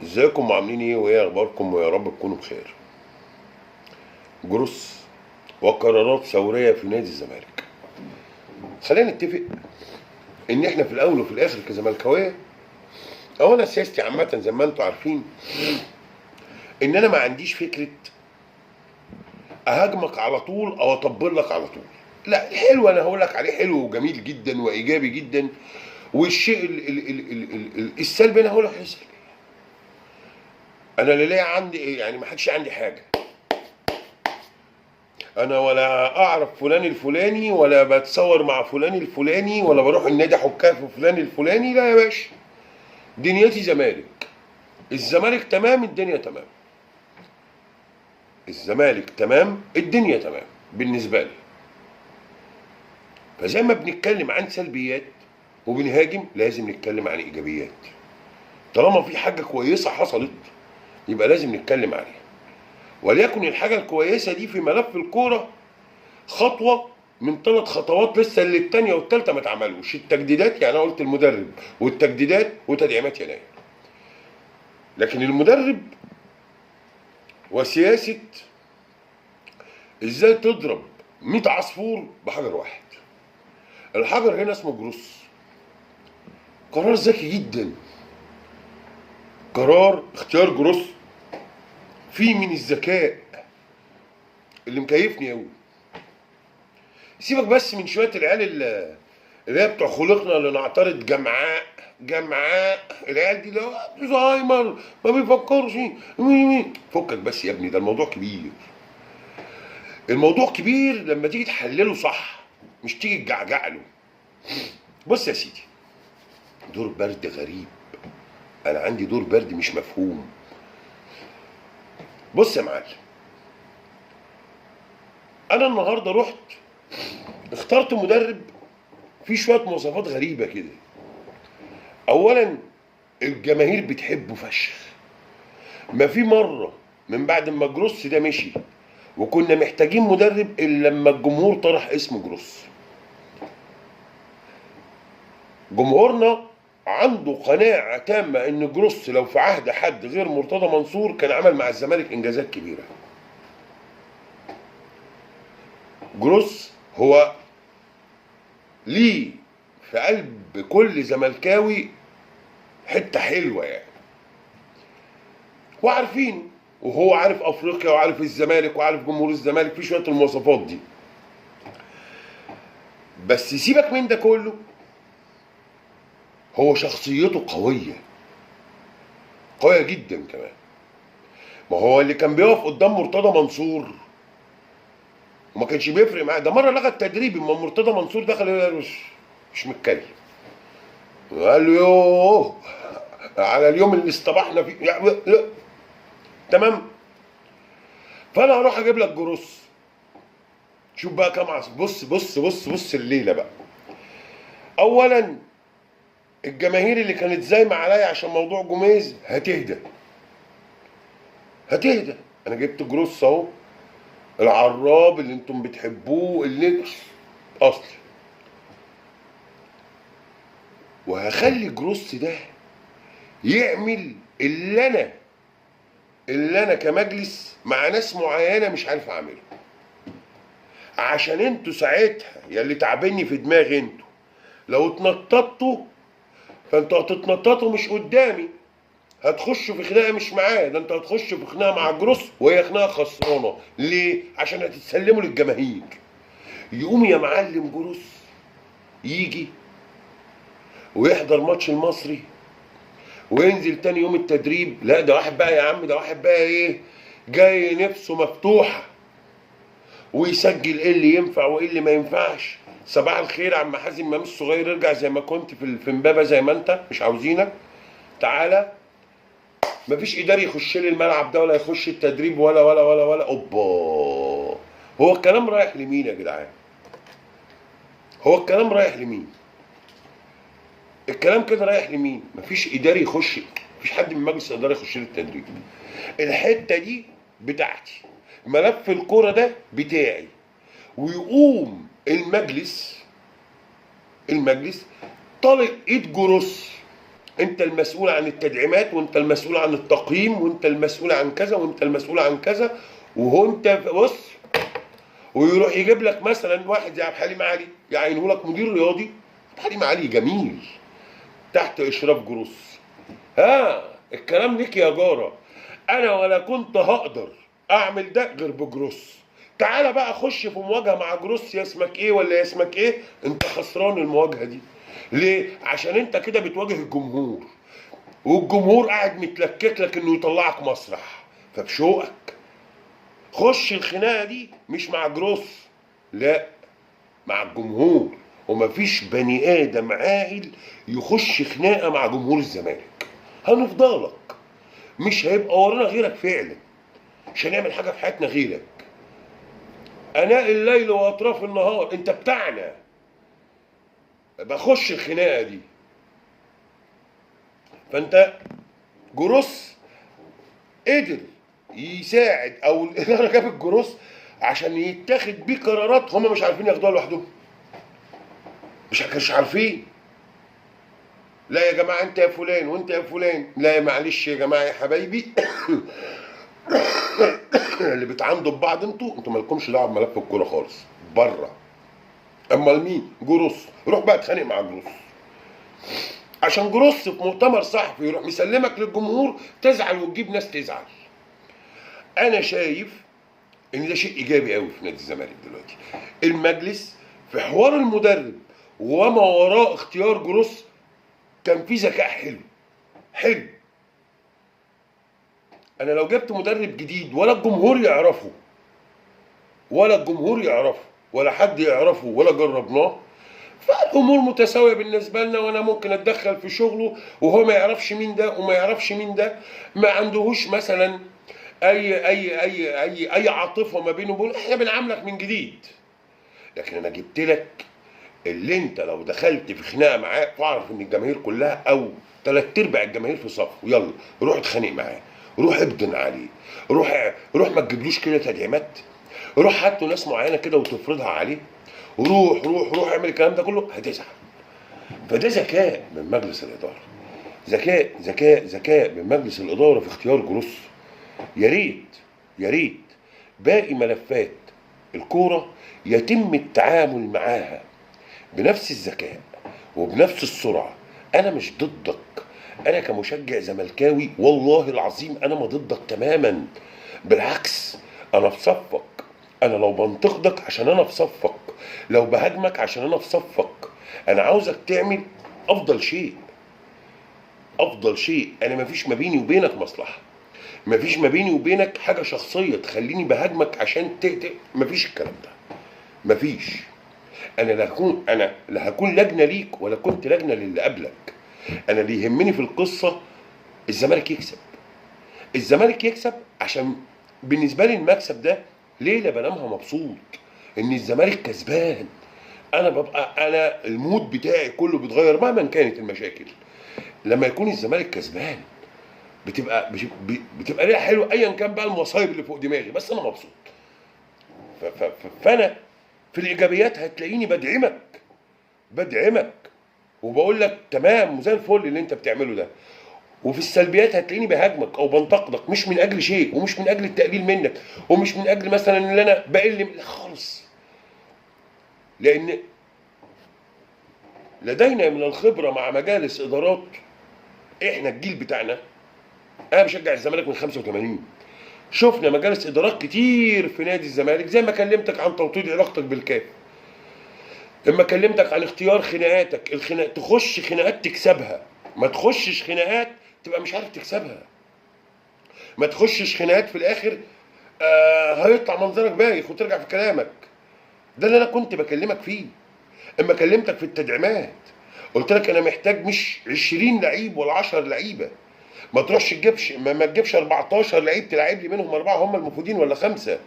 ازيكم عاملين ايه وايه اخباركم ويا رب تكونوا بخير. جروس وقرارات ثوريه في نادي الزمالك. خلينا نتفق ان احنا في الاول وفي الاخر كزملكاويه، او انا سياستي عامه زي ما انتم عارفين ان انا ما عنديش فكره اهاجمك على طول او اطبل لك على طول. لا، الحلو انا هقول لك عليه حلو وجميل جدا وايجابي جدا، والشيء السلبي انا هقول لك عليه سلبي. انا لا ليا عندي يعني ما حدش عندي حاجه، انا ولا اعرف فلان الفلاني ولا بتصور مع فلان الفلاني ولا بروح النادي حكاه في فلان الفلاني. لا يا باشا، دنيتي زمالك. الزمالك تمام الدنيا تمام، الزمالك تمام الدنيا تمام بالنسبه لي. فزي ما بنتكلم عن سلبيات وبنهاجم لازم نتكلم عن ايجابيات. طالما في حاجه كويسه حصلت يبقى لازم نتكلم عليها، وليكن الحاجه الكويسه دي في ملف الكوره خطوه من 3 خطوات لسه اللي الثانيه والثالثه ما اتعملوش. التجديدات، يعني انا قلت المدرب والتجديدات وتدعيمات يناير، لكن المدرب وسياسه ازاي تضرب 100 عصفور بحجر واحد. الحجر هنا اسمه جروس. قرار ذكي جدا، قرار اختيار جروس فيه من الذكاء اللي مكيفني قوي. سيبك بس من شويه العيال اللي هي بتوع خلقنا اللي نعترض جمعاء جمعاء. العيال دي اللي هو زهايمر ما بيفكرش. فكك بس يا ابني، ده الموضوع كبير. الموضوع كبير لما تيجي تحلله صح، مش تيجي تجعجع له. بص يا سيدي، دور برد غريب. انا عندي دور برد مش مفهوم. بص يا معلم، انا النهارده رحت اخترت مدرب فيه شويه مواصفات غريبه كده. اولا الجماهير بتحبه فشخ. ما في مره من بعد ما جروس ده مشي وكنا محتاجين مدرب الا لما الجمهور طرح اسم جروس. جمهورنا عنده قناعه تامه ان جروس لو في عهد حد غير مرتضى منصور كان عمل مع الزمالك انجازات كبيره. جروس هو ليه في قلب كل زملكاوي حته حلوه يعني، وعارفينه، وهو عارف افريقيا وعارف الزمالك وعارف جمهور الزمالك في شويه المواصفات دي. بس سيبك من ده كله، هو شخصيته قويه، قويه جدا كمان. ما هو اللي كان بيقف قدام مرتضى منصور وما كانش بيفرق معاه، ده مره لغى التدريب اما مرتضى منصور دخل قال مش متكلم. قال له يوه على اليوم اللي اصطبحنا فيه يعني. تمام. فانا هروح اجيب لك جروس. شوف بقى كام عصر. بص بص بص بص الليله بقى. اولا الجماهير اللي كانت زايمه عليا عشان موضوع جوميز هتهدى، هتهدى. انا جبت جروس اهو، العراب اللي انتم بتحبوه اللي اصلي، وهخلي جروس ده يعمل اللي انا كمجلس مع ناس معينه مش عارف اعمله. عشان انتوا ساعتها يا اللي تعبني في دماغي، انتوا لو اتنططوا فانتوا هتتنططوا مش قدامي، هتخشوا في خناقه مش معاه، ده انتوا هتخشوا في خناقه مع جروس وهي خناقه خسرانه. ليه؟ عشان هتتسلموا للجماهير. يقوم يا معلم جروس يجي ويحضر ماتش المصري وينزل تاني يوم التدريب. لا ده واحد بقى يا عم، ده واحد بقى ايه، جاي نفسه مفتوحه ويسجل ايه اللي ينفع وايه اللي ما ينفعش. صباح الخير عم حازم امام الصغير، ارجع زي ما كنت في امبابه زي ما انت، مش عاوزينك، تعالى. مفيش اداري يخش لي الملعب ده ولا يخش التدريب ولا اوبا. هو الكلام رايح لمين يا جدعان؟ هو الكلام رايح لمين؟ الكلام كده رايح لمين؟ مفيش اداري يخش، مفيش حد من مجلس الاداره يخش لي التدريب. الحته دي بتاعتي، ملف الكوره ده بتاعي. ويقوم المجلس طالق ايد جروس انت المسؤول عن التدعيمات، وانت المسؤول عن التقييم، وانت المسؤول عن كذا، وانت المسؤول عن كذا. وهو انت بص، ويروح يجيب لك مثلا واحد زي عبد الحليم علي يعينه لك مدير رياضي. عبد الحليم علي جميل تحت اشراف جروس. ها الكلام ليك يا جاره. انا ولا كنت هقدر اعمل ده غير بجروس. تعالى بقى خش في مواجهه مع جروس، يا اسمك ايه ولا يا اسمك ايه، انت خسران المواجهه دي. ليه؟ عشان انت كده بتواجه الجمهور، والجمهور قاعد متلكك لك انه يطلعك مسرح، فبشوقك خش الخناقه دي مش مع جروس، لا، مع الجمهور. ومفيش بني ادم عاقل يخش خناقه مع جمهور الزمالك. هنفضلك، مش هيبقى ورانا غيرك فعلا، مش هنعمل حاجه في حياتنا غيرك. اناء الليل واطراف النهار انت بتاعنا، بخش الخناقه دي. فانت جروس قدر يساعد، او الاداره جابت جروس عشان يتاخد بيه قرارات هم مش عارفين ياخدوها لوحدهم، مش عارفين. لا يا جماعه انت يا فلان وانت يا فلان، لا معلش يا جماعه يا حبايبي اللي بتعاندوا ببعض انتوا مالكمش دعوه بملف الكوره خالص، بره. امال مين؟ جروس. روح بقى اتخانق مع جروس، عشان جروس في مؤتمر صحفي يروح مسلمك للجمهور تزعل وتجيب ناس تزعل. انا شايف ان ده شيء ايجابي قوي في نادي الزمالك دلوقتي. المجلس في حوار المدرب وما وراء اختيار جروس كان في ذكاء حلو. انا لو جبت مدرب جديد ولا الجمهور يعرفه ولا حد يعرفه ولا جربناه، فالامور متساويه بالنسبه لنا، وانا ممكن اتدخل في شغله وهو ما يعرفش مين ده وما يعرفش مين ده، ما عندهوش مثلا اي عاطفه ما بينه وبين احنا بنعاملك من جديد. لكن انا جبت لك اللي انت لو دخلت في خناقه معاه فاعرف ان الجماهير كلها او 3/4 الجماهير في صف، يلا روح اتخانق معاه، روح ابدن عليه، روح ما تجيبلوش كده تدعيمات، روح هات له ناس معينه كده وتفرضها عليه، روح اعمل الكلام ده كله، هتزعل. فده ذكاء من مجلس الاداره، ذكاء من مجلس الاداره في اختيار جروس. يا ريت باقي ملفات الكوره يتم التعامل معاها بنفس الذكاء وبنفس السرعه. انا مش ضدك، انا كمشجع زملكاوي والله العظيم انا ما ضدك تماما، بالعكس انا في صفك. انا لو بنتقدك عشان انا في صفك، لو بهاجمك عشان انا في صفك. انا عاوزك تعمل افضل شيء. انا مفيش ما بيني وبينك مصلحه، مفيش ما بيني وبينك حاجه شخصيه تخليني بهاجمك عشان مفيش الكلام ده، مفيش. انا لا هكون لجنه ليك ولا كنت لجنه للي قبلك. انا اللي يهمني في القصه الزمالك يكسب عشان بالنسبه لي المكسب ده ليله بنامها مبسوط ان الزمالك كسبان. انا المود بتاعي كله بيتغير مهما كانت المشاكل لما يكون الزمالك كسبان. بتبقى ليها حلوه ايا كان بقى المصايب اللي فوق دماغي، بس انا مبسوط. فانا في الايجابيات هتلاقيني بدعمك وبقول لك تمام وزي الفل اللي انت بتعمله ده، وفي السلبيات هتلاقيني بهاجمك او بنتقدك، مش من اجل شيء ومش من اجل التقليل منك ومش من اجل مثلا ان انا بقل خالص، لان لدينا من الخبره مع مجالس ادارات. احنا الجيل بتاعنا، انا بشجع الزمالك من 85، شفنا مجالس ادارات كتير في نادي الزمالك، زي ما كلمتك عن توطيد علاقتك بالكاف، لما كلمتك عن اختيار خناقاتك، تخش خناقات تكسبها، ما تخشش خناقات تبقى مش عارف تكسبها، ما تخشش خناقات في الاخر هيطلع منظرك بايخ وترجع في كلامك. ده اللي انا كنت بكلمك فيه. اما كلمتك في التدعيمات قلت لك انا محتاج مش 20 لعيب ولا 10 لعيبه، ما تروحش ما تجيبش 14 لعيب تلعب لي منهم 4 هم المفيدين ولا 5.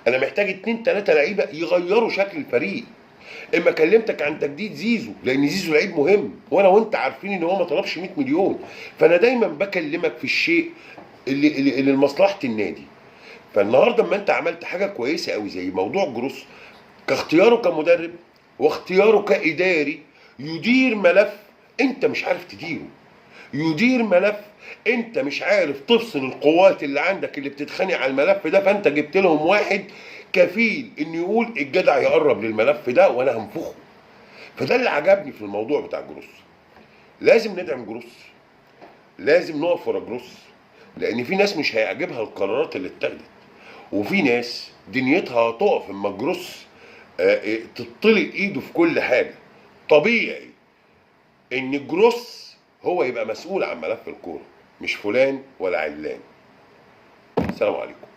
انا محتاج 2 3 لعيبه يغيروا شكل الفريق. اما كلمتك عن تجديد زيزو لان زيزو لعيب مهم، وانا وانت عارفين ان هو ما طلبش 100 مليون، فانا دايما بكلمك في الشيء اللي لمصلحه النادي. فالنهارده اما انت عملت حاجه كويسه قوي زي موضوع جروس كاختياره كمدرب واختياره كاداري يدير ملف انت مش عارف تديره، يدير ملف انت مش عارف تفصل القوات اللي عندك اللي بتتخانق على الملف ده، فانت جبت لهم واحد كفيل انه يقول الجدع يقرب للملف ده وانا هنفخه. فده اللي عجبني في الموضوع بتاع جروس. لازم ندعم جروس، لازم نقف ورا جروس، لان في ناس مش هيعجبها القرارات اللي اتخذت، وفي ناس دنيتها هتقف اما جروس تطلق ايده في كل حاجه. طبيعي ان جروس هو يبقى مسؤول عن ملف الكوره، مش فلان ولا علان. السلام عليكم.